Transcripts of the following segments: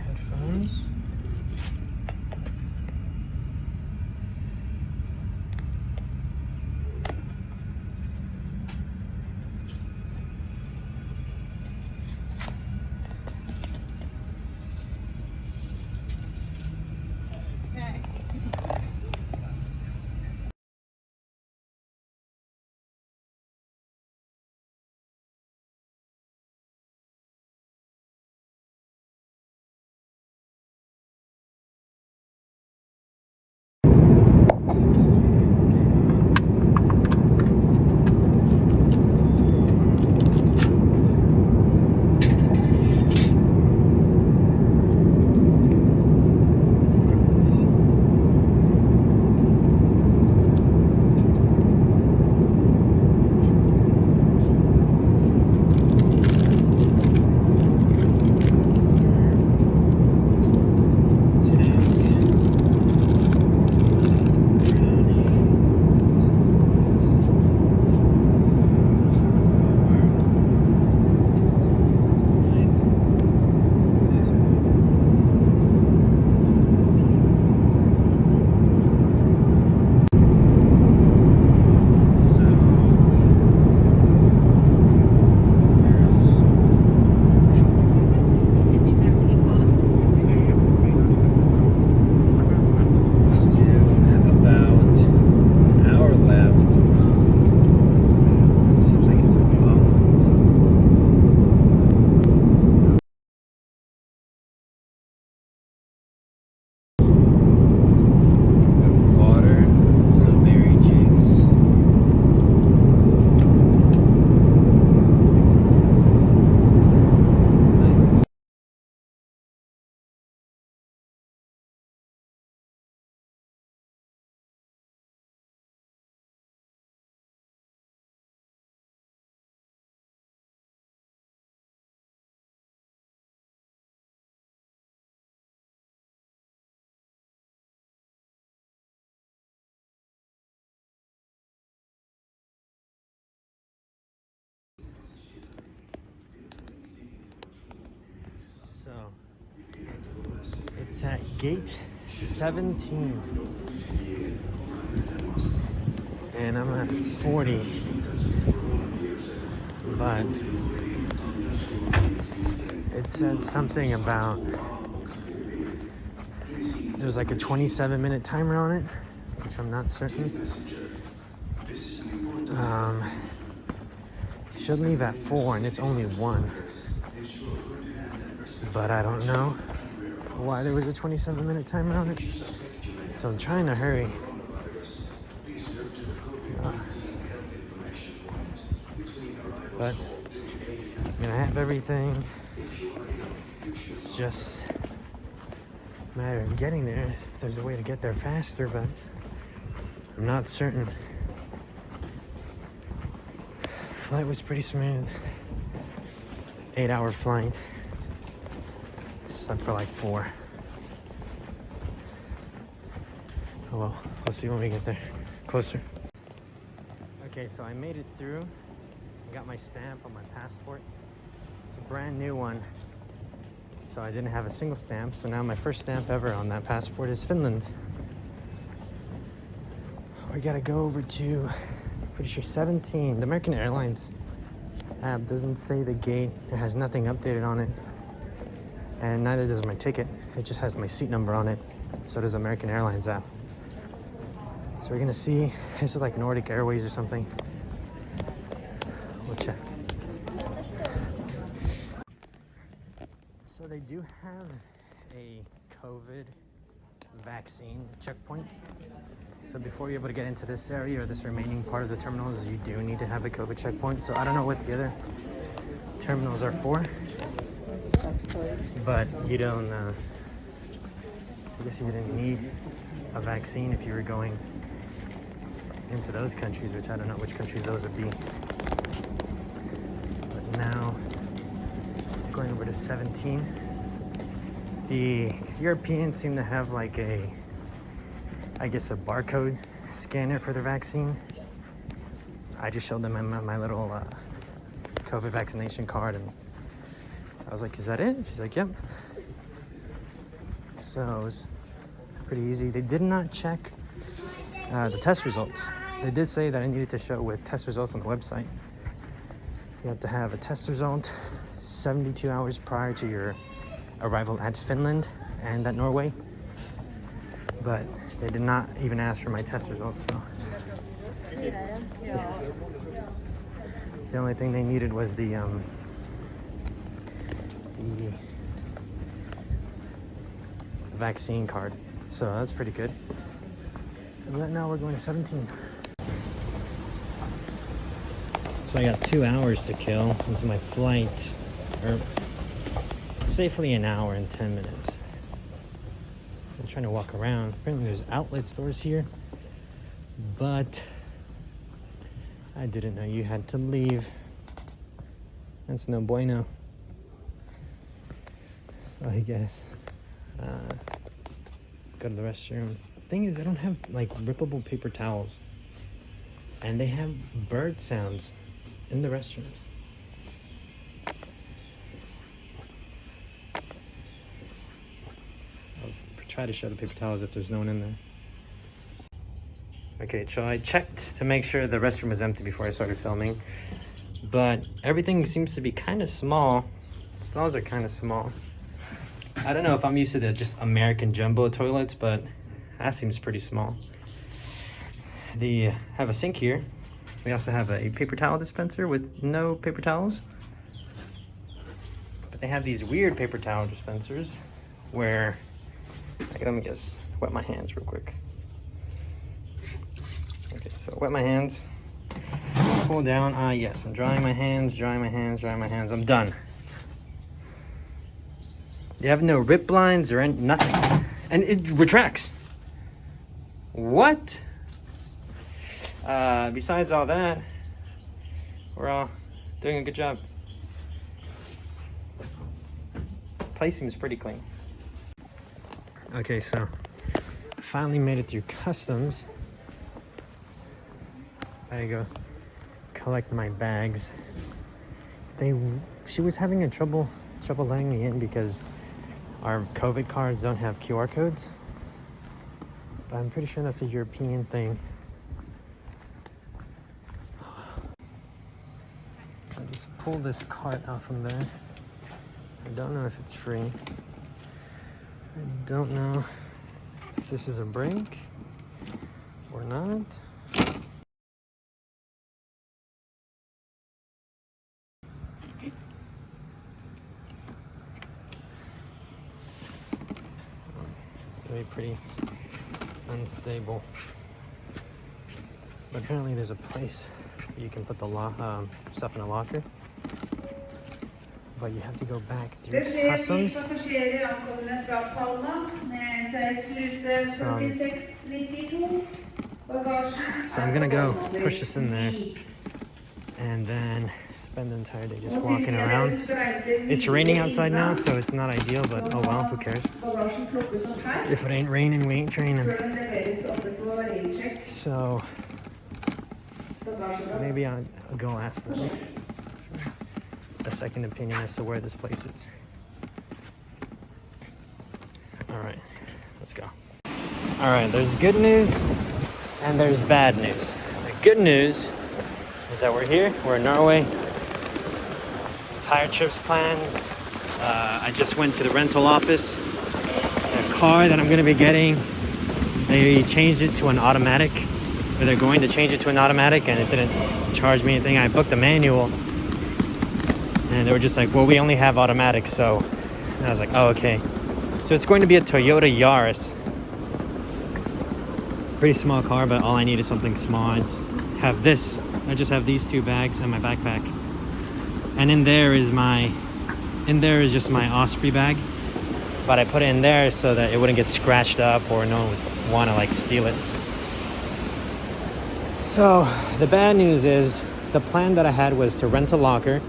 Headphones. So it's at gate 17 and I'm at 40, but it said something about there was like a 27-minute timer on it, which I'm not certain. Should leave at 4 and it's only 1, but I don't know why there was a 27-minute timer on it, so I'm trying to hurry. But I mean, I have everything. It's just a matter of getting there. If there's a way to get there faster, but I'm not certain. Flight was pretty smooth. 8-hour flight. Slept for like 4. Oh well, we'll see when we get there. Closer. Okay, so I made it through. I got my stamp on my passport. It's a brand new one. So I didn't have a single stamp, so now my first stamp ever on that passport is Finland. We gotta go over to, pretty sure 17. The American Airlines app doesn't say the gate. It has nothing updated on it. And neither does my ticket. It just has my seat number on it. So does American Airlines app. So we're gonna see, this is like Nordic Airways or something. We'll check. So they do have a COVID vaccine checkpoint. So before you're able to get into this area or this remaining part of the terminals, you do need to have a COVID checkpoint. So I don't know what the other terminals are for, but you don't, I guess you didn't need a vaccine if you were going into those countries, which I don't know which countries those would be. But now it's going over to 17. The Europeans seem to have like a I guess, a barcode scanner for the vaccine. I just showed them my little COVID vaccination card, and I was like, is that it? She's like, yep. So it was pretty easy. They did not check the test results. They did say that I needed to show with test results on the website. You have to have a test result 72 hours prior to your arrival at Finland and at Norway. But they did not even ask for my test results, so. The only thing they needed was the vaccine card. So that's pretty good. And right now we're going to 17. So I got 2 hours to kill into my flight, or safely an hour and 10 minutes. I'm trying to walk around. Apparently there's outlet stores here, but I didn't know you had to leave. That's no bueno. So I guess go to the restroom. Thing is, I don't have like rippable paper towels, and they have bird sounds in the restrooms. I'll try to show the paper towels if there's no one in there. Okay, so I checked to make sure the restroom was empty before I started filming, but everything seems to be kind of small. Stalls are kind of small. I don't know if I'm used to the just American jumbo toilets, but that seems pretty small. They have a sink here. We also have a paper towel dispenser with no paper towels. But they have these weird paper towel dispensers where, let me just wet my hands real quick. Okay, so wet my hands, pull down. Yes, I'm drying my hands, drying my hands, drying my hands. I'm done. They have no rip lines or nothing. And it retracts. What? Besides all that, we're all doing a good job. Place seems pretty clean. Okay, so finally made it through customs. I go collect my bags. She was having trouble letting me in because our COVID cards don't have QR codes. But I'm pretty sure that's a European thing. I just pulled this cart out from there. I don't know if it's free. I don't know if this is a break or not. Pretty unstable, but apparently there's a place you can put the stuff in a locker, but you have to go back through customs. So I'm gonna go push this in there and then spend the entire day just walking around. It's raining outside now, so it's not ideal, but oh well, who cares? If it ain't raining, we ain't training. So maybe I'll go ask them a second opinion as to where this place is. All right, let's go. All right, there's good news and there's bad news. The good news is that we're here. We're in Norway. Entire trip's planned. I just went to the rental office. The car that I'm going to be getting, they changed it to an automatic. Or they're going to change it to an automatic, and it didn't charge me anything. I booked a manual, and they were just like, well, we only have automatics, so. And I was like, oh, okay. So it's going to be a Toyota Yaris. Pretty small car, but all I need is something small. I just have these two bags and my backpack. And in there is just my Osprey bag. But I put it in there so that it wouldn't get scratched up or no one would want to like steal it. So the bad news is the plan that I had was to rent a locker,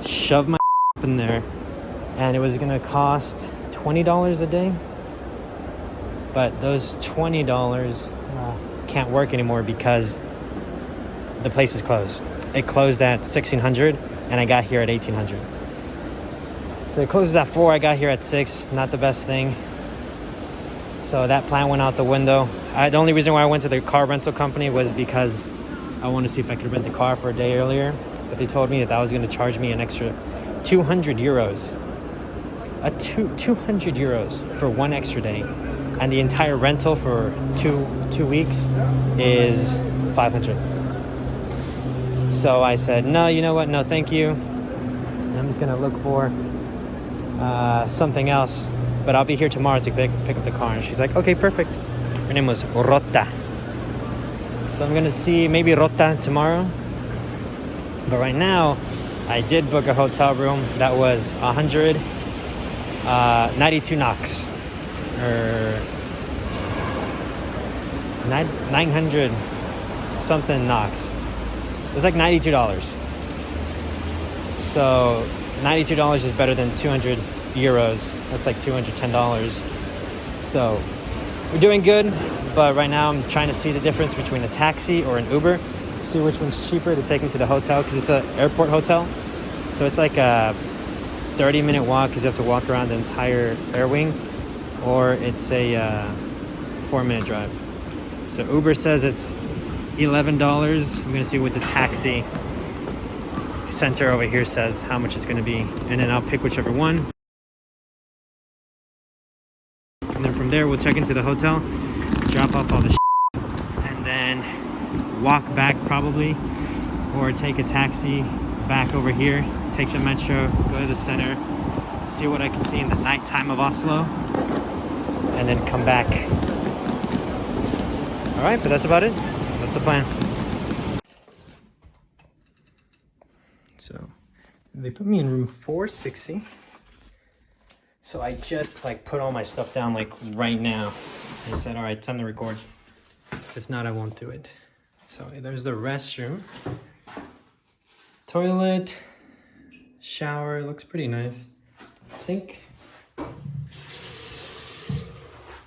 shove my up in there, and it was gonna cost $20 a day. But those $20 can't work anymore because the place is closed. It closed at 1600 and I got here at 1800. So it closes at 4, I got here at 6. Not the best thing. So that plan went out the window. The only reason why I went to the car rental company was because I wanted to see if I could rent the car for a day earlier. But they told me that was going to charge me an extra 200 euros. 200 euros for one extra day. And the entire rental for two weeks is 500. So I said, no, you know what? No, thank you. I'm just going to look for something else. But I'll be here tomorrow to pick up the car. And she's like, okay, perfect. Her name was Rota. So I'm going to see maybe Rota tomorrow. But right now, I did book a hotel room that was 92 NOx. Or 900 something NOx. It's like $92. So $92 is better than 200 euros. That's like $210. So we're doing good, but right now I'm trying to see the difference between a taxi or an Uber. See which one's cheaper to take me to the hotel, because it's an airport hotel. So it's like a 30-minute walk because you have to walk around the entire air wing, or it's a 4-minute drive. So Uber says it's $11. I'm gonna see what the taxi center over here says how much it's gonna be, and then I'll pick whichever one. And then from there we'll check into the hotel, drop off all the and then walk back probably, or take a taxi back over here, take the metro, go to the center, see what I can see in the nighttime of Oslo, and then come back. All right, but that's about it. That's the plan. So they put me in room 460. So I just like put all my stuff down like right now. I said, all right, time to record. Because if not, I won't do it. So there's the restroom. Toilet, shower, looks pretty nice. Sink.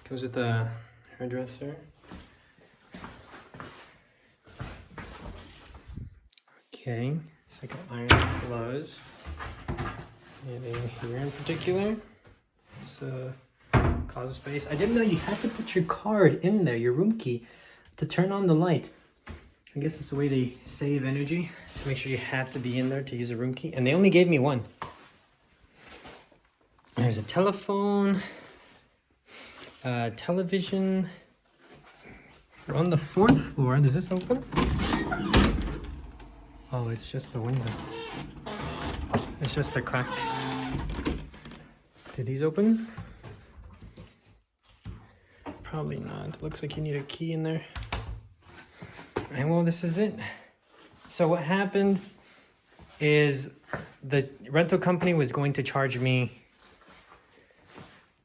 Goes with the hairdresser. Okay, so I can iron clothes. Anything here in particular? So, closet space. I didn't know you had to put your card in there, your room key, to turn on the light. I guess it's the way they save energy, to make sure you have to be in there to use a room key. And they only gave me one. There's a telephone, television. We're on the 4th floor. Does this open? Oh, it's just the window. It's just a crack. Did these open? Probably not. It looks like you need a key in there. And well, this is it. So what happened is the rental company was going to charge me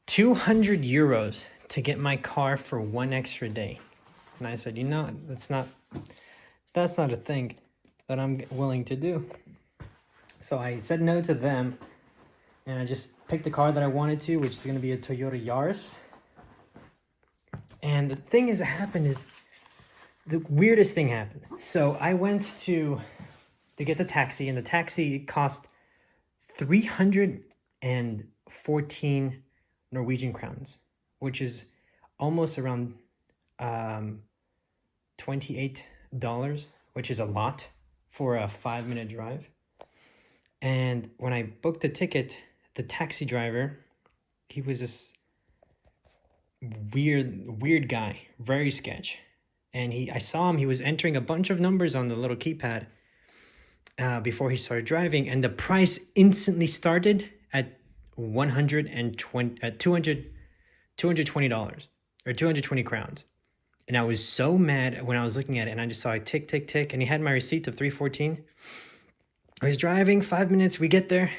200 euros to get my car for one extra day. And I said, you know, that's not a thing that I'm willing to do. So I said no to them, and I just picked the car that I wanted to, which is going to be a Toyota Yaris. And the thing that happened is, the weirdest thing happened. So I went to get the taxi, and the taxi cost 314 Norwegian crowns, which is almost around $28, which is a lot for a 5-minute drive. And when I booked the ticket, the taxi driver, he was this weird guy, very sketch. And I saw him, he was entering a bunch of numbers on the little keypad before he started driving. And the price instantly started at $220 or 220 crowns. And I was so mad when I was looking at it, and I just saw it tick, tick, tick. And he had my receipt of 314. I was driving 5 minutes, we get there,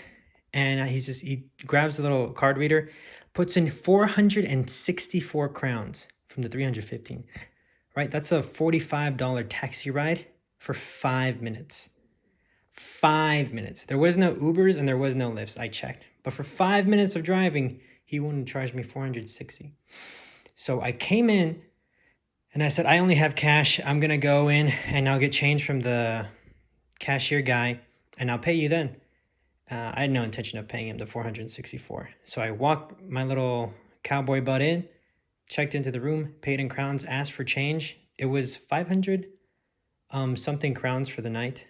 and he grabs a little card reader, puts in 464 crowns from the 315, right? That's a $45 taxi ride for 5 minutes. 5 minutes. There was no Ubers and there was no Lyfts, I checked. But for 5 minutes of driving, he wanted to charge me 460. So I came in and I said, I only have cash. I'm going to go in and I'll get change from the cashier guy and I'll pay you then. I had no intention of paying him the 464. So I walked my little cowboy butt in, checked into the room, paid in crowns, asked for change. It was 500 something crowns for the night.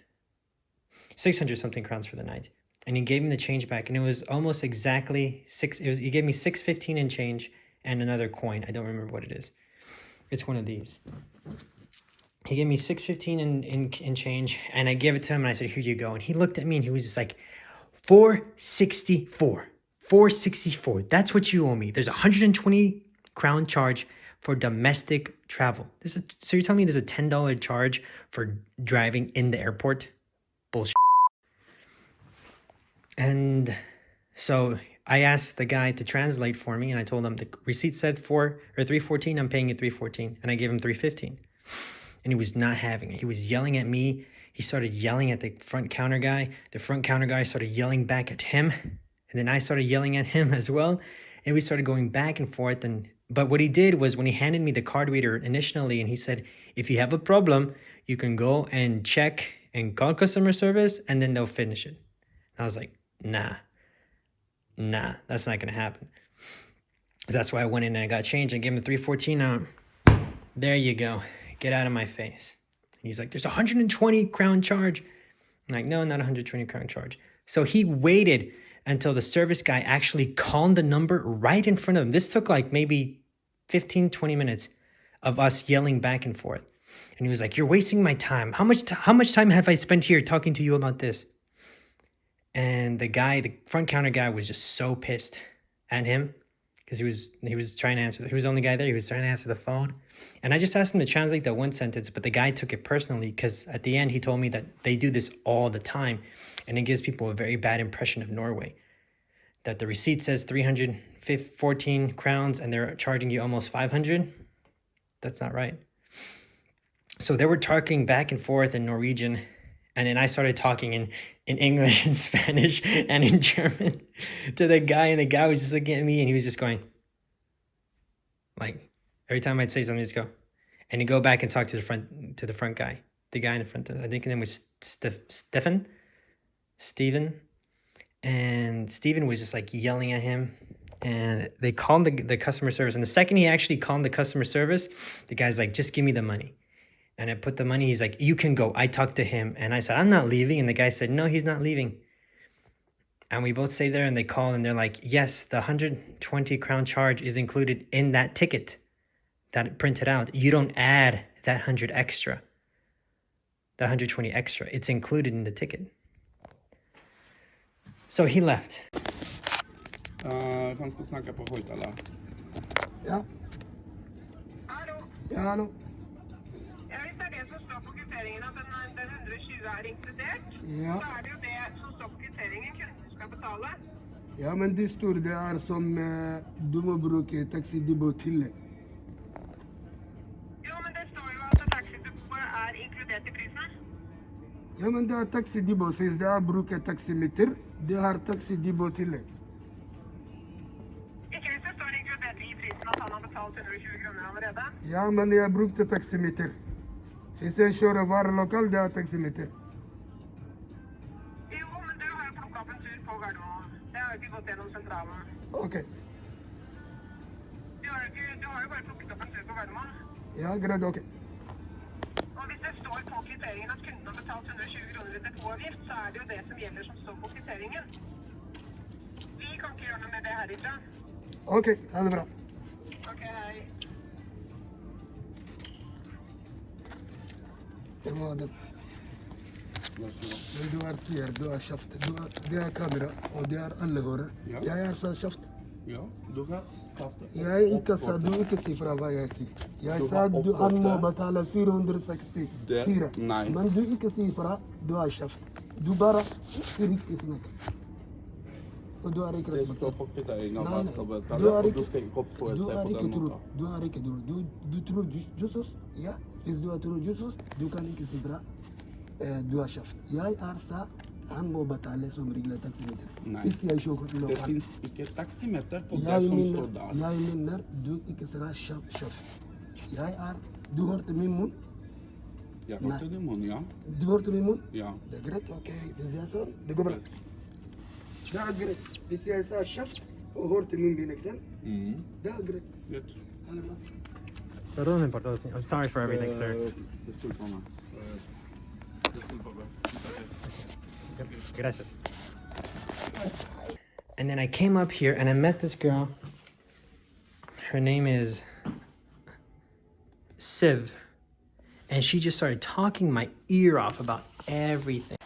600 something crowns for the night. And he gave me the change back, and it was almost exactly he gave me 615 in change and another coin. I don't remember what it is. It's one of these. He gave me 615 in change, and I gave it to him, and I said, here you go. And he looked at me, and he was just like, 464. 464. That's what you owe me. There's a 120 crown charge for domestic travel. So you're telling me there's a $10 charge for driving in the airport? Bullshit. And so I asked the guy to translate for me, and I told him the receipt said 314. I'm paying you 314, and I gave him 315. And he was not having it. He was yelling at me. He started yelling at the front counter guy. The front counter guy started yelling back at him, and then I started yelling at him as well. And we started going back and forth. But what he did was, when he handed me the card reader initially, and he said, if you have a problem, you can go and check and call customer service, and then they'll finish it. And I was like, nah, that's not gonna happen. That's why I went in and I got changed and gave him the 314 out. There you go. Get out of my face. And he's like, there's a 120 crown charge. I'm like, no, not 120 crown charge. So he waited until the service guy actually called the number right in front of him. This took like maybe 15, 20 minutes of us yelling back and forth. And he was like, you're wasting my time. How much time have I spent here talking to you about this? And the front counter guy was just so pissed at him because he was trying to answer. He was the only guy there. He was trying to answer the phone. And I just asked him to translate that one sentence, but the guy took it personally because at the end he told me that they do this all the time. And it gives people a very bad impression of Norway. That the receipt says 314 crowns and they're charging you almost 500. That's not right. So they were talking back and forth in Norwegian. And then I started talking in English and Spanish and in German to the guy. And the guy was just looking at me and he was just going, like, every time I'd say something, he'd just go. And he'd go back and talk to the front guy. The guy in the front, I think his name was Steven. And Steven was just like yelling at him. And they called the customer service. And the second he actually called the customer service, the guy's like, just give me the money. And I put the money, he's like, you can go. I talked to him. And I said, I'm not leaving. And the guy said, no, he's not leaving. And we both stayed there and they called and they're like, yes, the 120 crown charge is included in that ticket that printed out. You don't add that 100 extra, the 120 extra. It's included in the ticket. So he left. Han ska snacka på högtalare. Ja. Hallå? Ja, hallå. Ja, hvis det er det som står på kvitteringen, at den 120 er inkludert, Ja. så er det jo det som står på kvitteringen kunden skal betale. Ja, men det står det er som du må bruke taxidepot tillegg. Jo, men det står jo at taxidepot er inkludert i prisen. Ja, men det er taxidepot. Hvis det er bruke taximeter, det har taxidepot tillegg. Ikke hvis det står inkludert i prisen at han har betalt 120 kroner allerede. Ja, men jeg brukte taximeter. Hvis jeg kjører varelokal, det er taximeter. Jo, men du har jo plukket opp en tur på Gardermoen. Det har jo ikke gått gjennom sentralen. Ok. Du har jo bare plukket opp en tur på Gardermoen. Ja, greit, ok. Og hvis det står på kvitteringen at kunden har betalt 120 kroner i depotavgift, så er det jo det som gjelder som står på kvitteringen. Vi kan ikke gjøre noe med det herifra. Ok, ha det bra. Ok, hei. Det var det. Men du er sier, du er kjapt. Det er kamera, og det er alle hører. Ja. Jeg er så kjapt. Ja, du har sagt det. Jeg ikke sa du ikke si fra hva jeg sier. Jeg sa han må betale 464. Nei. Men du ikke sier fra, du er kjapt. Du bare riktig snakker. Og du er ikke Det står respektert. på kvitteringen Nei, hva nei. skal Du betale, er og ikke- du skal ikke oppføre Du seg er på ikke den tro. måten. Du er ikke tro. Du tror Jesus? Ja. Hvis du er tro Jesus, du kan ikke si fra. Du er kjapt. Jeg er sa Han må betale som regler taximeter. Nei. Hvis jeg kjører Det lokalt, finnes ikke taximeter på det jeg som mener, står der. jeg mener du ikke skal sjef. Du hørte min munn? Jeg hørte det, men ja. Du hørte min munn? Ja. Det er greit, ok. Hvis jeg sa det går bra. Det er greit. Hvis jeg sa sjef og hørte min bin, ikke sant? Det er greit. Greit. Ha det bra. Perdón, no importa, señor. I'm sorry for everything, sir. Disculpa meg. Disculpa meg. Gracias. And then I came up here and I met this girl. Her name is Siv. And she just started talking my ear off about everything.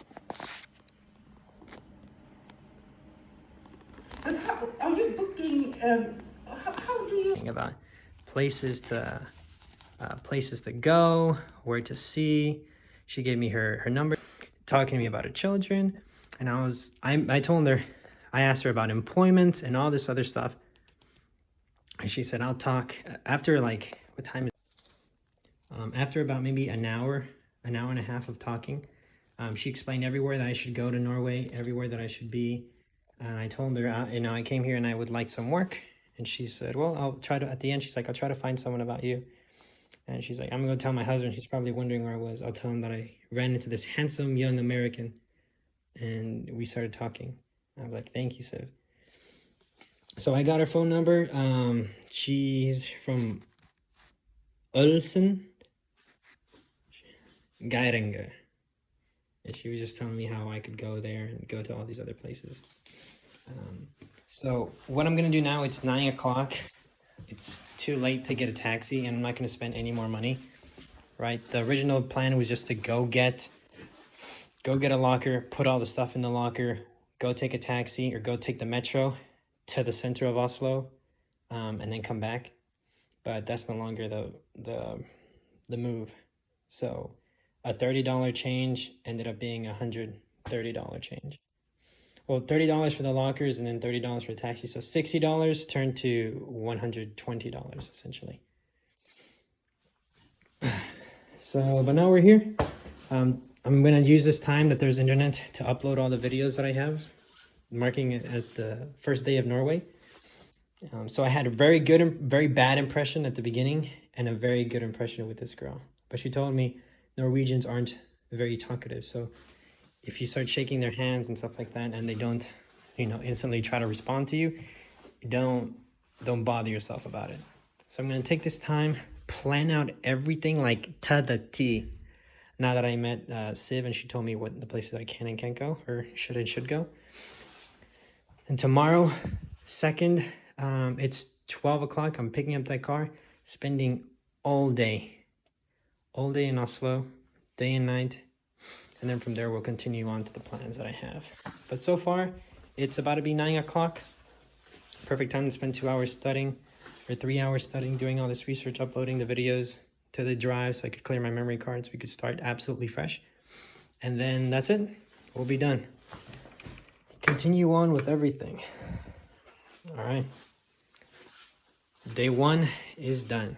And how are you booking? How do you? About places to go, where to see. She gave me her number, talking to me about her children, and I told her, I asked her about employment and all this other stuff, and she said I'll talk after, like, what time is after about maybe an hour and a half of talking. She explained everywhere that I should go to Norway, everywhere that I should be, and I told her I came here and I would like some work. And she said, well, I'll try to, at the end, she's like, I'll try to find someone about you. And she's like, I'm going to tell my husband. He's probably wondering where I was. I'll tell him that I ran into this handsome young American. And we started talking. I was like, thank you, Siv. So I got her phone number. She's from Ulsen, Geiranger. And she was just telling me how I could go there and go to all these other places. So what I'm gonna do now, it's 9 o'clock. It's too late to get a taxi and I'm not gonna spend any more money, right? The original plan was just to go get a locker, put all the stuff in the locker, go take a taxi or go take the metro to the center of Oslo, and then come back. But that's no longer the move. So a $30 change ended up being $130 change. Well, $30 for the lockers and then $30 for the taxi. So $60 turned to $120 essentially. So, but now we're here. I'm gonna use this time that there's internet to upload all the videos that I have, marking it as the first day of Norway. So I had a very bad impression at the beginning and a very good impression with this girl. But she told me Norwegians aren't very talkative. So if you start shaking their hands and stuff like that and they don't, instantly try to respond to you, don't bother yourself about it. So I'm going to take this time, plan out everything like to the T. Now that I met Siv and she told me what the places I can and can't go, or should go. And tomorrow, 2nd, it's 12 o'clock. I'm picking up that car, spending all day in Oslo, day and night. And then from there, we'll continue on to the plans that I have. But so far, it's about to be 9 o'clock. Perfect time to spend 2 hours studying, or 3 hours studying, doing all this research, uploading the videos to the drive so I could clear my memory cards. We could start absolutely fresh. And then that's it. We'll be done. Continue on with everything. All right. Day 1 is done.